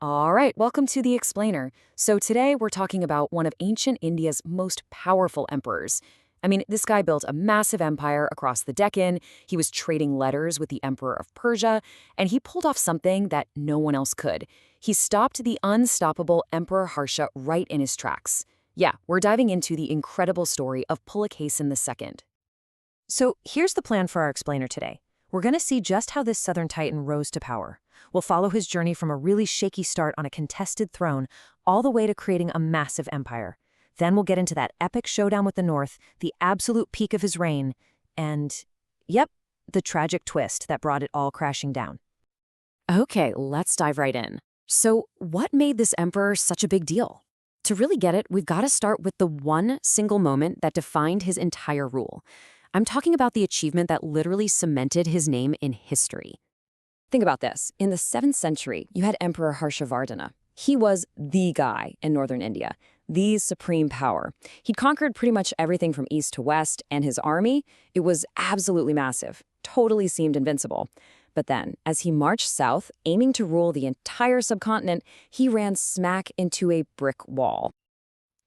All right, welcome to The Explainer. So today we're talking about one of ancient India's most powerful emperors. I mean, this guy built a massive empire across the Deccan, he was trading letters with the Emperor of Persia, and he pulled off something that no one else could. He stopped the unstoppable Emperor Harsha right in his tracks. Yeah, we're diving into the incredible story of Pulakesin II. So here's the plan for our explainer today. We're going to see just how this southern titan rose to power. We'll follow his journey from a really shaky start on a contested throne all the way to creating a massive empire. Then we'll get into that epic showdown with the north, the absolute peak of his reign, and, yep, the tragic twist that brought it all crashing down. Okay, let's dive right in. So, what made this emperor such a big deal? To really get it, we've got to start with the one single moment that defined his entire rule. I'm talking about the achievement that literally cemented his name in history. Think about this. In the 7th century, you had Emperor Harshavardhana. He was the guy in northern India, the supreme power. He'd conquered pretty much everything from east to west, and his army, it was absolutely massive, totally seemed invincible. But then, as he marched south, aiming to rule the entire subcontinent, he ran smack into a brick wall.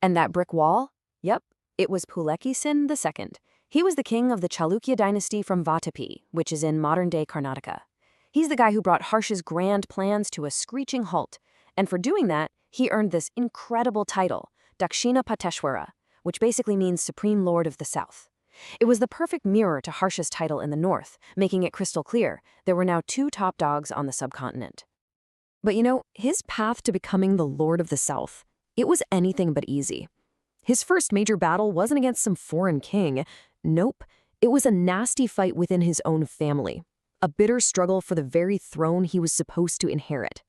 And that brick wall? Yep, it was Pulakesin II. He was the king of the Chalukya dynasty from Vatapi, which is in modern-day Karnataka. He's the guy who brought Harsha's grand plans to a screeching halt. And for doing that, he earned this incredible title, Dakshina Pateshwara, which basically means Supreme Lord of the South. It was the perfect mirror to Harsha's title in the north, making it crystal clear there were now two top dogs on the subcontinent. But his path to becoming the Lord of the South, it was anything but easy. His first major battle wasn't against some foreign king. Nope, it was a nasty fight within his own family. A bitter struggle for the very throne he was supposed to inherit.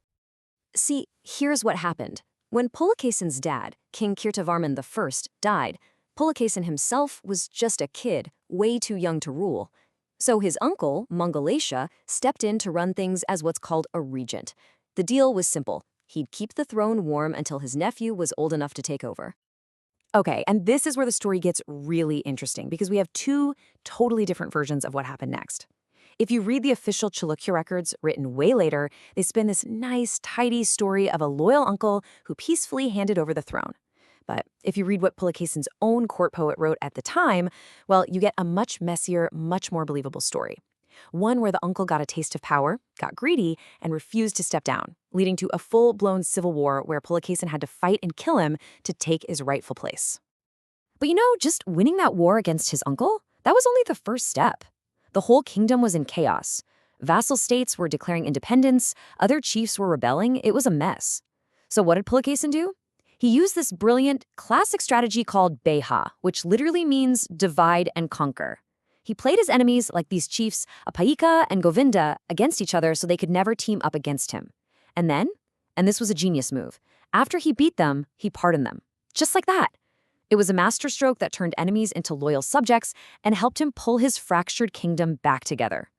See, here's what happened. When Pulakesin's dad, King Kirtavarman I, died, Pulakesin himself was just a kid, way too young to rule. So his uncle, Mangalesha, stepped in to run things as what's called a regent. The deal was simple. He'd keep the throne warm until his nephew was old enough to take over. Okay, and this is where the story gets really interesting because we have two totally different versions of what happened next. If you read the official Chalukya records written way later, they spin this nice, tidy story of a loyal uncle who peacefully handed over the throne. But if you read what Pulakesin's own court poet wrote at the time, well, you get a much messier, much more believable story. One where the uncle got a taste of power, got greedy, and refused to step down, leading to a full-blown civil war where Pulakesin had to fight and kill him to take his rightful place. But just winning that war against his uncle, that was only the first step. The whole kingdom was in chaos. Vassal states were declaring independence, other chiefs were rebelling, it was a mess. So what did Pulakesin do? He used this brilliant, classic strategy called Beha, which literally means divide and conquer. He played his enemies, like these chiefs, Apayika and Govinda, against each other so they could never team up against him. And then, and this was a genius move, after he beat them, he pardoned them. Just like that. It was a masterstroke that turned enemies into loyal subjects and helped him pull his fractured kingdom back together.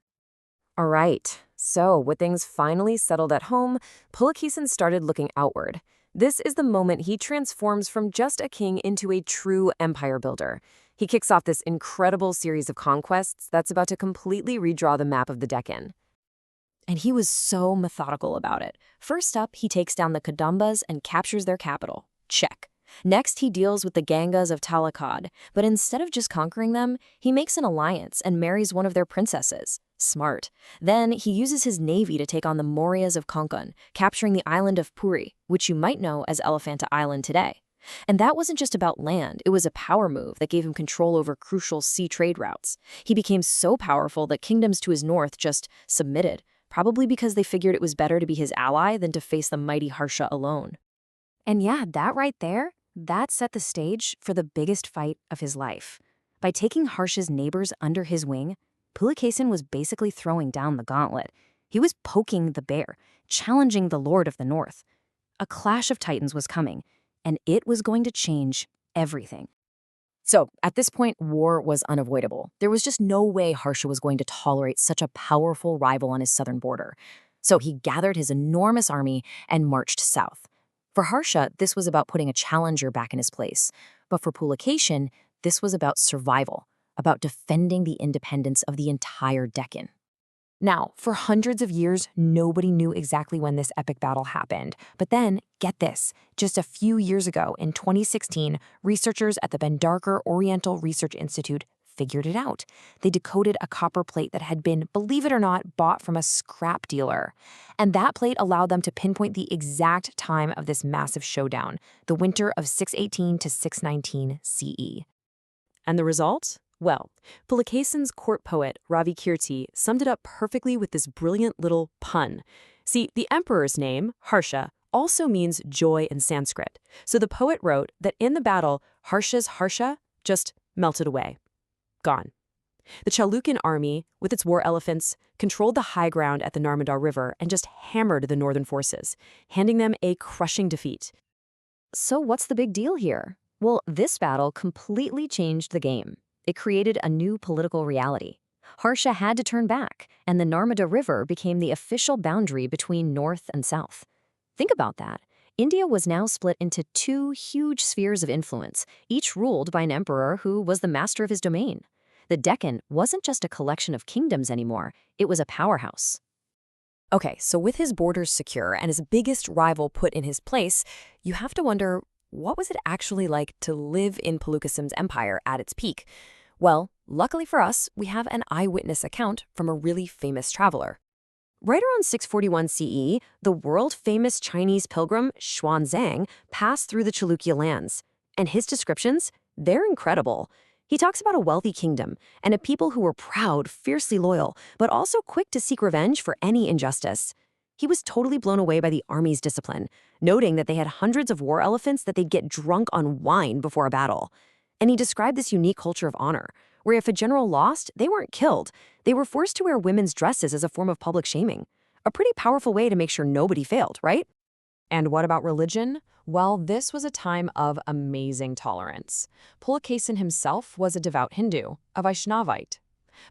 All right, so with things finally settled at home, Pulakesin started looking outward. This is the moment he transforms from just a king into a true empire builder. He kicks off this incredible series of conquests that's about to completely redraw the map of the Deccan. And he was so methodical about it. First up, he takes down the Kadambas and captures their capital. Check. Next, he deals with the Gangas of Talakad, but instead of just conquering them, he makes an alliance and marries one of their princesses. Smart. Then, he uses his navy to take on the Mauryas of Konkan, capturing the island of Puri, which you might know as Elephanta Island today. And that wasn't just about land, it was a power move that gave him control over crucial sea trade routes. He became so powerful that kingdoms to his north just submitted, probably because they figured it was better to be his ally than to face the mighty Harsha alone. And yeah, that right there, that set the stage for the biggest fight of his life. By taking Harsha's neighbors under his wing, Pulakesin was basically throwing down the gauntlet. He was poking the bear, challenging the Lord of the North. A clash of titans was coming, and it was going to change everything. So, at this point, war was unavoidable. There was just no way Harsha was going to tolerate such a powerful rival on his southern border. So he gathered his enormous army and marched south. For Harsha, this was about putting a challenger back in his place. But for Pulakesin, this was about survival, about defending the independence of the entire Deccan. Now, for hundreds of years, nobody knew exactly when this epic battle happened. But then, get this, just a few years ago, in 2016, researchers at the Bendarkar Oriental Research Institute figured it out. They decoded a copper plate that had been, believe it or not, bought from a scrap dealer. And that plate allowed them to pinpoint the exact time of this massive showdown, the winter of 618 to 619 CE. And the result? Well, Pulakesin's court poet, Ravi Kirti, summed it up perfectly with this brilliant little pun. See, the emperor's name, Harsha, also means joy in Sanskrit. So the poet wrote that in the battle, Harsha's Harsha just melted away. Gone. The Chalukyan army, with its war elephants, controlled the high ground at the Narmada River and just hammered the northern forces, handing them a crushing defeat. So what's the big deal here? Well, this battle completely changed the game. It created a new political reality. Harsha had to turn back, and the Narmada River became the official boundary between north and south. Think about that. India was now split into two huge spheres of influence, each ruled by an emperor who was the master of his domain. The Deccan wasn't just a collection of kingdoms anymore, it was a powerhouse. Okay, so with his borders secure and his biggest rival put in his place, you have to wonder, what was it actually like to live in Pulakesin's empire at its peak? Well, luckily for us, we have an eyewitness account from a really famous traveler. Right around 641 CE, the world-famous Chinese pilgrim Xuanzang passed through the Chalukya lands. And his descriptions, they're incredible. He talks about a wealthy kingdom and a people who were proud, fiercely loyal, but also quick to seek revenge for any injustice. He was totally blown away by the army's discipline, noting that they had hundreds of war elephants that they'd get drunk on wine before a battle. And he described this unique culture of honor, where if a general lost, they weren't killed. They were forced to wear women's dresses as a form of public shaming. A pretty powerful way to make sure nobody failed, right? And what about religion? Well, this was a time of amazing tolerance. Pulakesin himself was a devout Hindu, a Vaishnavite.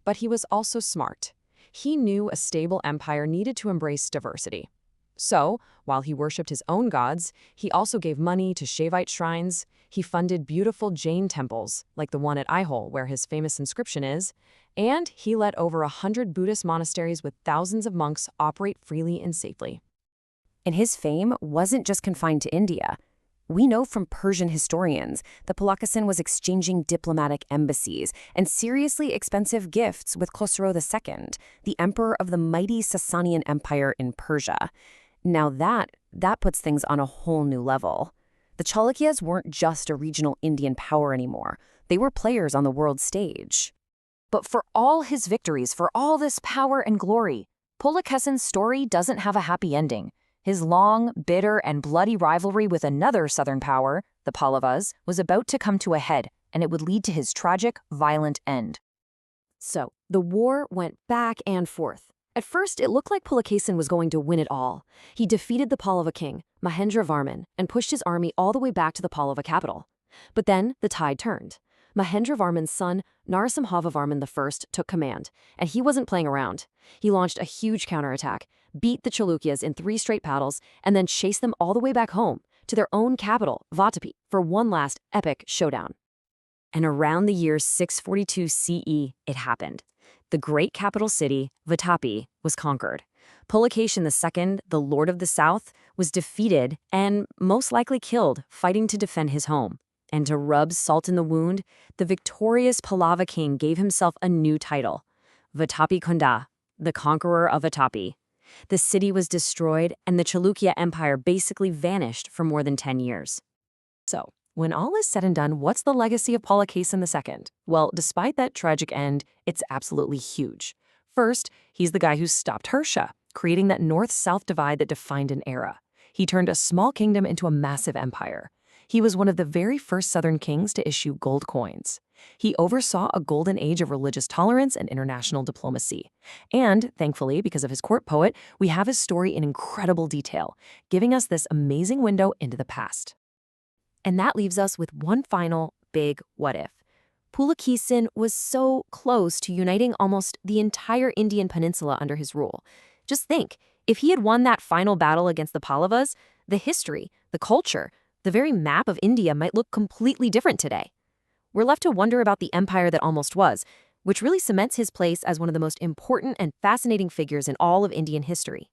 But he was also smart. He knew a stable empire needed to embrace diversity. So, while he worshipped his own gods, he also gave money to Shaivite shrines. He funded beautiful Jain temples, like the one at Aihole, where his famous inscription is, and he let over 100 Buddhist monasteries with thousands of monks operate freely and safely. And his fame wasn't just confined to India. We know from Persian historians that Pulakesin was exchanging diplomatic embassies and seriously expensive gifts with Khosrow II, the emperor of the mighty Sasanian Empire in Persia. Now that puts things on a whole new level. The Chalukyas weren't just a regional Indian power anymore. They were players on the world stage. But for all his victories, for all this power and glory, Pulakesin's story doesn't have a happy ending. His long, bitter, and bloody rivalry with another southern power, the Pallavas, was about to come to a head, and it would lead to his tragic, violent end. So, the war went back and forth. At first, it looked like Pulakesin was going to win it all. He defeated the Pallava king, Mahendravarman, and pushed his army all the way back to the Pallava capital. But then, the tide turned. Mahendravarman's son, Narasimhavarman I, took command, and he wasn't playing around. He launched a huge counterattack, beat the Chalukyas in 3 straight battles, and then chased them all the way back home, to their own capital, Vatapi, for one last epic showdown. And around the year 642 CE, it happened. The great capital city, Vatapi, was conquered. Pulakesin II, the Lord of the South, was defeated and most likely killed fighting to defend his home. And to rub salt in the wound, the victorious Pallava king gave himself a new title, Vatapi Konda, the conqueror of Vatapi. The city was destroyed, and the Chalukya Empire basically vanished for more than 10 years. So, when all is said and done, what's the legacy of Pulakesin II? Well, despite that tragic end, it's absolutely huge. First, he's the guy who stopped Harsha, creating that north-south divide that defined an era. He turned a small kingdom into a massive empire. He was one of the very first southern kings to issue gold coins. He oversaw a golden age of religious tolerance and international diplomacy. And, thankfully, because of his court poet, we have his story in incredible detail, giving us this amazing window into the past. And that leaves us with one final big what if. Pulakesin was so close to uniting almost the entire Indian peninsula under his rule. Just think, if he had won that final battle against the Pallavas, the history, the culture, the very map of India might look completely different today. We're left to wonder about the empire that almost was, which really cements his place as one of the most important and fascinating figures in all of Indian history.